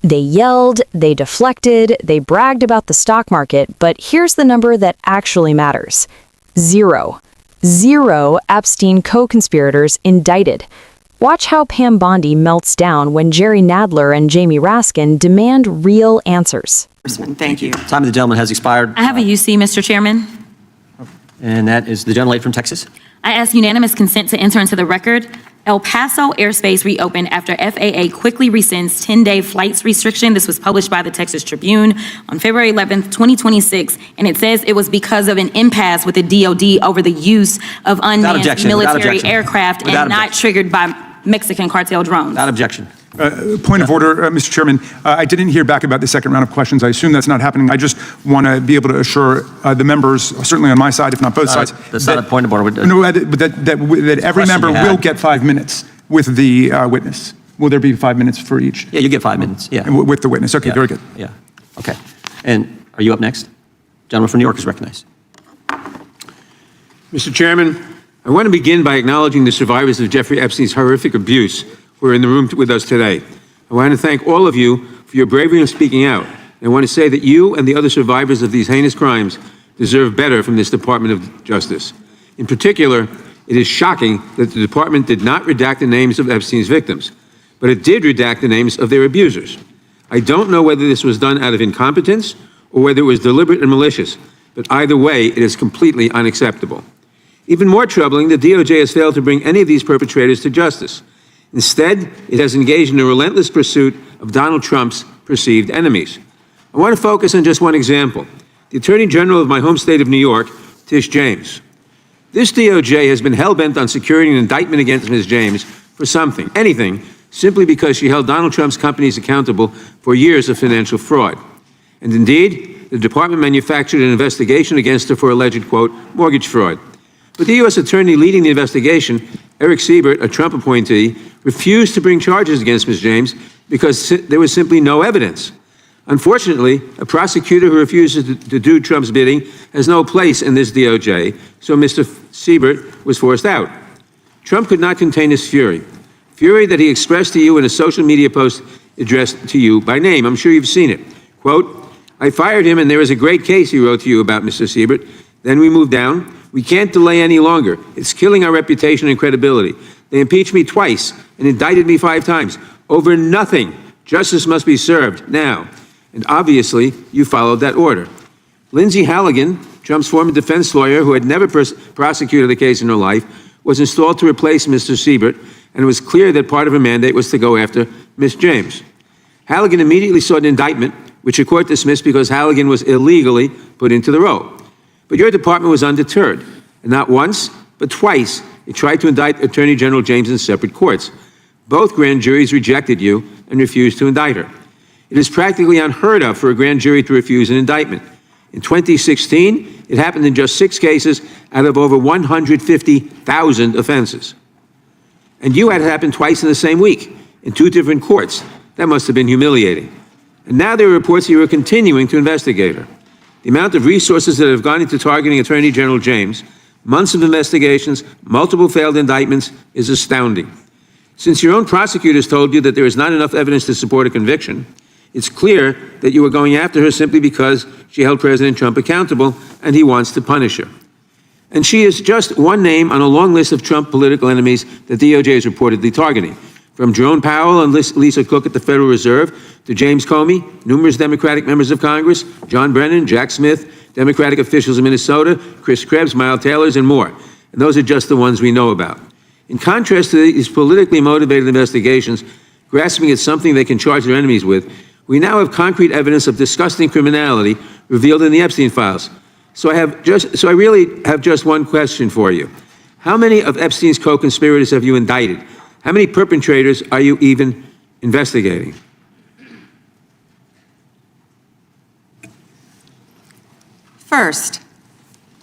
They yelled, they deflected, they bragged about the stock market, but here's the number that actually matters. 0. 0 Epstein co-conspirators indicted. Watch how Pam Bondi melts down when Jerry Nadler and Jamie Raskin demand real answers. Thank you. Time of the gentleman has expired. I have a UC, Mr. Chairman. And that is the gentleman from Texas. I ask unanimous consent to enter into the record. El Paso airspace reopened after FAA quickly rescinds 10-day flights restriction. This was published by the Texas Tribune on February 11th, 2026, and it says it was because of an impasse with the DOD over the use of unmanned military aircraft and not triggered by Mexican cartel drones. Without objection. Point of order, Mr. Chairman. I didn't hear back about the second round of questions. I assume that's not happening. I just want to be able to assure the members, certainly on my side, if not both sides, that's not a point of order. No, that every member will get 5 minutes with the witness. Will there be 5 minutes for each? Yeah, you get 5 minutes. Yeah. With the witness. Okay, yeah. very good. Yeah. Okay. And are you up next? Gentleman from New York is recognized. Mr. Chairman, I want to begin by acknowledging the survivors of Jeffrey Epstein's horrific abuse who are in the room with us today. I want to thank all of you for your bravery in speaking out. And I want to say that you and the other survivors of these heinous crimes deserve better from this Department of Justice. In particular, it is shocking that the department did not redact the names of Epstein's victims, but it did redact the names of their abusers. I don't know whether this was done out of incompetence or whether it was deliberate and malicious, but either way, it is completely unacceptable. Even more troubling, the DOJ has failed to bring any of these perpetrators to justice. Instead, it has engaged in a relentless pursuit of Donald Trump's perceived enemies. I want to focus on just one example. The Attorney General of my home state of New York, Tish James. This DOJ has been hell-bent on securing an indictment against Ms. James for something, anything, simply because she held Donald Trump's companies accountable for years of financial fraud. And indeed, the department manufactured an investigation against her for alleged, quote, mortgage fraud. But the U.S. attorney leading the investigation, Eric Siebert, a Trump appointee, refused to bring charges against Ms. James because there was simply no evidence. Unfortunately, a prosecutor who refuses to do Trump's bidding has no place in this DOJ, so Mr. Siebert was forced out. Trump could not contain his fury that he expressed to you in a social media post addressed to you by name. I'm sure you've seen it. Quote, I fired him and there is a great case, he wrote to you about Mr. Siebert. Then we moved down. We can't delay any longer. It's killing our reputation and credibility. They impeached me twice and indicted me 5 times over nothing. Justice must be served now. And obviously, you followed that order. Lindsay Halligan, Trump's former defense lawyer who had never prosecuted a case in her life, was installed to replace Mr. Siebert, and it was clear that part of her mandate was to go after Ms. James. Halligan immediately sought an indictment, which the court dismissed because Halligan was illegally put into the role. But your department was undeterred, and not once, but twice, it tried to indict Attorney General James in separate courts. Both grand juries rejected you and refused to indict her. It is practically unheard of for a grand jury to refuse an indictment. In 2016, it happened in just 6 cases out of over 150,000 offenses. And you had it happen twice in the same week, in 2 different courts. That must have been humiliating. And now there are reports that you are continuing to investigate her. The amount of resources that have gone into targeting Attorney General James, months of investigations, multiple failed indictments, is astounding. Since your own prosecutors told you that there is not enough evidence to support a conviction, it's clear that you were going after her simply because she held President Trump accountable and he wants to punish her. And she is just one name on a long list of Trump political enemies that DOJ is reportedly targeting. From Jerome Powell and Lisa Cook at the Federal Reserve to James Comey, numerous Democratic members of Congress, John Brennan, Jack Smith, Democratic officials in Minnesota, Chris Krebs, Miles Taylors, and more. And those are just the ones we know about. In contrast to these politically motivated investigations, grasping at something they can charge their enemies with, we now have concrete evidence of disgusting criminality revealed in the Epstein files. So I really have just one question for you. How many of Epstein's co-conspirators have you indicted? How many perpetrators are you even investigating? First,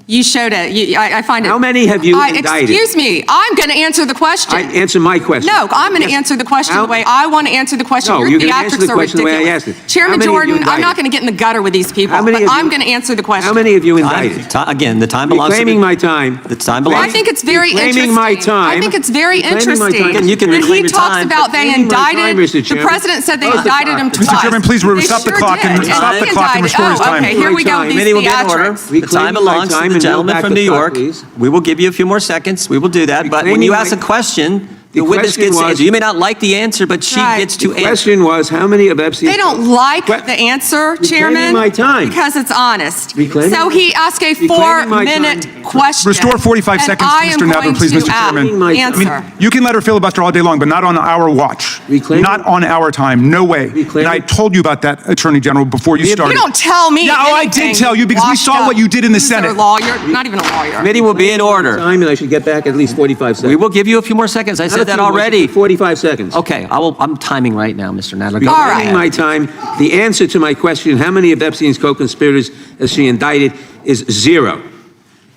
You showed it. I find it. How many have you indicted? Excuse me. I'm going to answer the question. Answer my question. No, I'm going to answer the question the way I want to answer the question. No, Your you're going to answer the theatrics are question the way I ridiculous. asked it. Chairman How many have you Jordan, I'm not indicted? going to get in the gutter with these people, How many but have I'm you- going to answer the question. How many have you indicted? Again, the time belongs to Reclaiming my time. The time belongs. I think it's very Reclaiming interesting. my time. I think it's very Reclaiming my interesting. time. Again, you can When reclaim he your talks time. about they Reclaiming my time, indicted, Mr. the Chairman. president said they Close the indicted him clock. twice. Mr. Chairman, please They stop the sure clock and did. stop he the clock and indicted. restore his time. Okay, here we go with these Committee will be in order. theatrics. The time Reclaiming my belongs to time the and gentleman yield from back New the clock, York. please. We will give you a few more seconds. We will do that. But when Reclaiming you my- ask a question, the The witness question gets to was- answer. You may not like the answer, but she Right. gets to The answer. question was, how many of Epstein's... They don't like What? the answer, Reclaiming Chairman. my time. Because it's honest. Reclaiming So my- he asked a Reclaiming my 4-minute time. question. Restore 45 and seconds to I am Mr. Nadler, going please, to Mr. Chairman. I mean, answer. You can let her filibuster all day long, but not on our watch. Reclaiming- Not on our time. No way. Reclaiming- And I told you about that, Attorney General, before you started. You don't tell me Yeah, oh, I anything, did tell you because we washed saw up what you did in the loser Senate. Lawyer, not even a lawyer. Committee will be in order. Time, and I should get back at least 45 seconds. We will give you a few more seconds. I Not a said that few more, already. 45 seconds. Okay, I'm timing right now, Mr. Nadler. Go All ahead. right. Reclaiming my time. The answer to my question, how many of Epstein's co-conspirators has she indicted, is 0.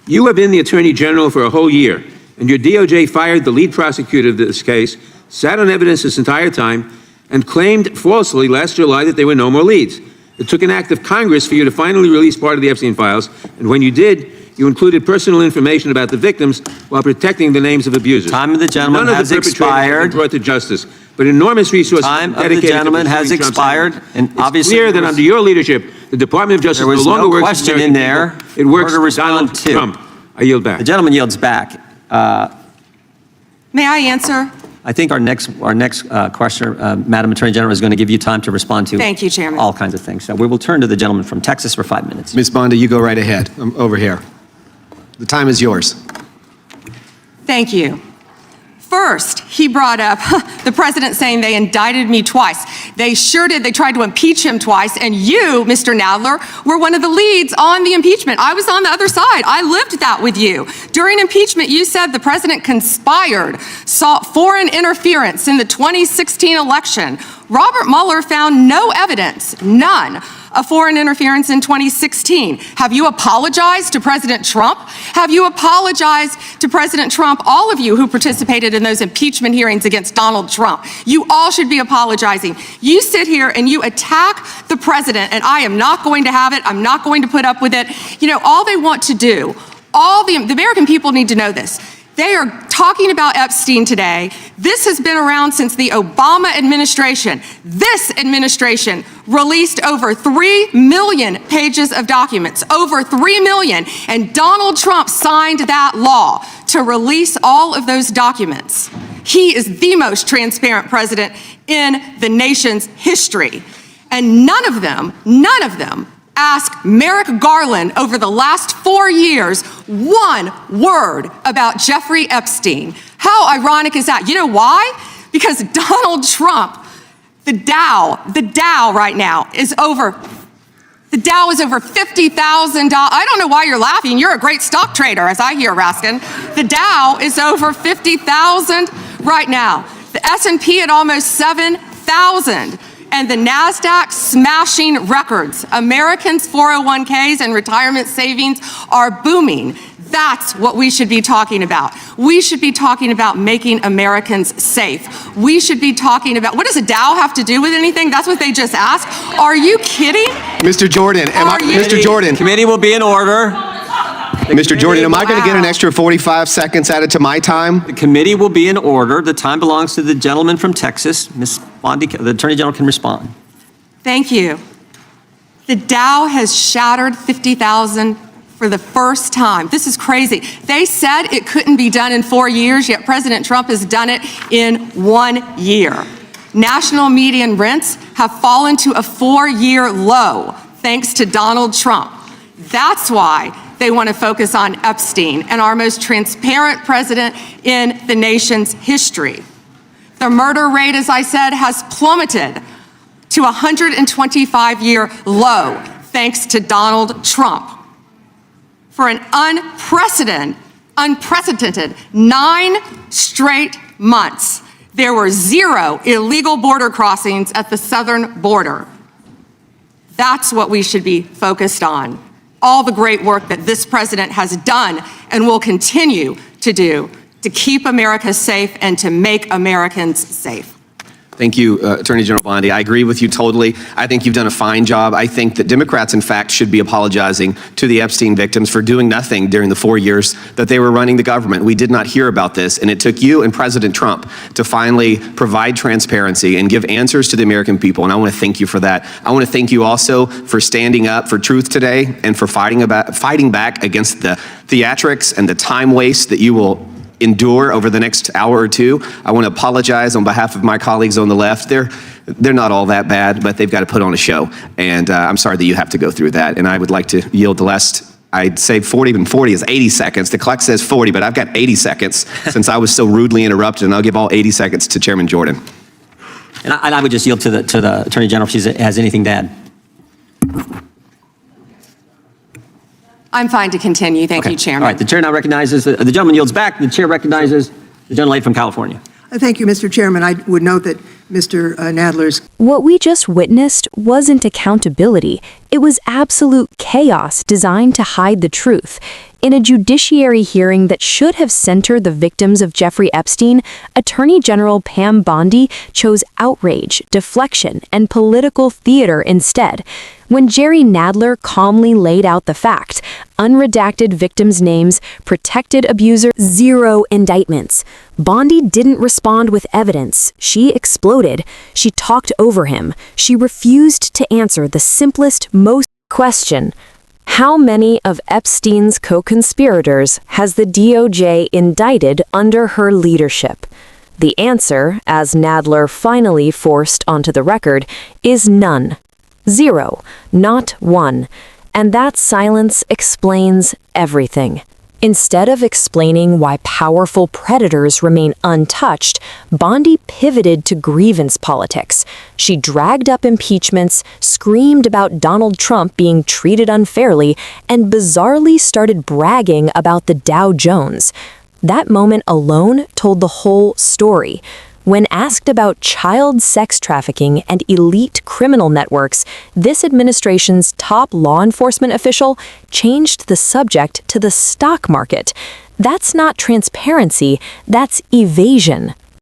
You have been the Attorney General for a whole year, and your DOJ fired the lead prosecutor of this case, sat on evidence this entire time, and claimed falsely last July that there were no more leads. It took an act of Congress for you to finally release part of the Epstein files, and when you did, you included personal information about the victims while protecting the names of abusers. Time of the gentleman None of has the perpetrators have been expired. brought to justice, but enormous resources Time of the dedicated to gentleman has pursuing Trump's expired, enemies. and It's obviously clear there that was- under your leadership, the Department of Justice There was no longer no works question for in American there. people. It works Order for respond Donald to. Trump. I yield back. The gentleman yields back. May I answer? I think our next questioner, Madam Attorney General, is going to give you time to respond to. Thank you, Chairman. All kinds of things. So we will turn to the gentleman from Texas for 5 minutes. Ms. Bondi, you go right ahead. I'm over here. The time is yours. Thank you. First, he brought up the president saying they indicted me twice. They sure did. They tried to impeach him twice. And you, Mr. Nadler, were one of the leads on the impeachment. I was on the other side. I lived that with you. During impeachment, you said the president conspired, sought foreign interference in the 2016 election. Robert Mueller found no evidence, none, of foreign interference in 2016. Have you apologized to President Trump? Have you apologized to President Trump, all of you who participated in those impeachment hearings against Donald Trump? You all should be apologizing. You sit here and you attack the president, and I am not going to have it. I'm not going to put up with it. You know, all they want to do, the American people need to know this. They are talking about Epstein today. This has been around since the Obama administration. This administration released over 3 million pages of documents, over 3 million. And Donald Trump signed that law to release all of those documents. He is the most transparent president in the nation's history. And none of them ask Merrick Garland over the last 4 years one word about Jeffrey Epstein. How ironic is that? You know why? Because Donald Trump, the Dow right now is over $50,000. I don't know why you're laughing. You're a great stock trader, as I hear, Raskin. The Dow is over 50,000 right now. The S&P at almost 7,000. And the NASDAQ smashing records. Americans' 401ks and retirement savings are booming. That's what we should be talking about. We should be talking about making Americans safe. We should be talking about, what does a Dow have to do with anything? That's what they just asked. Are you kidding? Mr. Jordan, Mr. Jordan, Committee will be in order. Mr. Jordan, am I going to get an extra 45 seconds added to my time? The committee will be in order. The time belongs to the gentleman from Texas. Ms. Bondi, the Attorney General can respond. Thank you. The Dow has shattered 50,000 for the first time. This is crazy. They said it couldn't be done in 4 years, yet President Trump has done it in 1 year. National median rents have fallen to a 4-year low thanks to Donald Trump. That's why they want to focus on Epstein and our most transparent president in the nation's history. The murder rate, as I said, has plummeted to a 125-year low thanks to Donald Trump. For an unprecedented 9 straight months, there were 0 illegal border crossings at the southern border. That's what we should be focused on. all the great work that this president has done and will continue to do to keep America safe and to make Americans safe. Thank you, Attorney General Bondi. I agree with you totally. I think you've done a fine job. I think that Democrats, in fact, should be apologizing to the Epstein victims for doing nothing during the 4 years that they were running the government. We did not hear about this, and it took you and President Trump to finally provide transparency and give answers to the American people, and I want to thank you for that. I want to thank you also for standing up for truth today and for fighting back against the theatrics and the time waste that you will endure over the next hour or two. I want to apologize on behalf of my colleagues on the left. They're not all that bad, but they've got to put on a show. And I'm sorry that you have to go through that. And I would like to yield the last, I'd say 40, even 40 is 80 seconds. The clock says 40, but I've got 80 seconds since I was so rudely interrupted, and I'll give all 80 seconds to Chairman Jordan. And I would just yield to the Attorney General if she has anything to add. I'm fine to continue. Thank you, Chairman. All right, the chair now recognizes, the gentleman yields back. The chair recognizes the gentleman from California. Thank you, Mr. Chairman. I would note that Mr. Nadler's What we just witnessed wasn't accountability. It was absolute chaos designed to hide the truth. In a judiciary hearing that should have centered the victims of Jeffrey Epstein, Attorney General Pam Bondi chose outrage, deflection, and political theater instead. When Jerry Nadler calmly laid out the fact, unredacted victims' names, protected abuser, 0 indictments. Bondi didn't respond with evidence. She exploded. She talked over him. She refused to answer the simplest, most question. How many of Epstein's co-conspirators has the DOJ indicted under her leadership? The answer, as Nadler finally forced onto the record, is none. 0, not 1. And that silence explains everything. Instead of explaining why powerful predators remain untouched, Bondi pivoted to grievance politics. She dragged up impeachments, screamed about Donald Trump being treated unfairly, and bizarrely started bragging about the Dow Jones. That moment alone told the whole story. When asked about child sex trafficking and elite criminal networks, this administration's top law enforcement official changed the subject to the stock market. That's not transparency, that's evasion.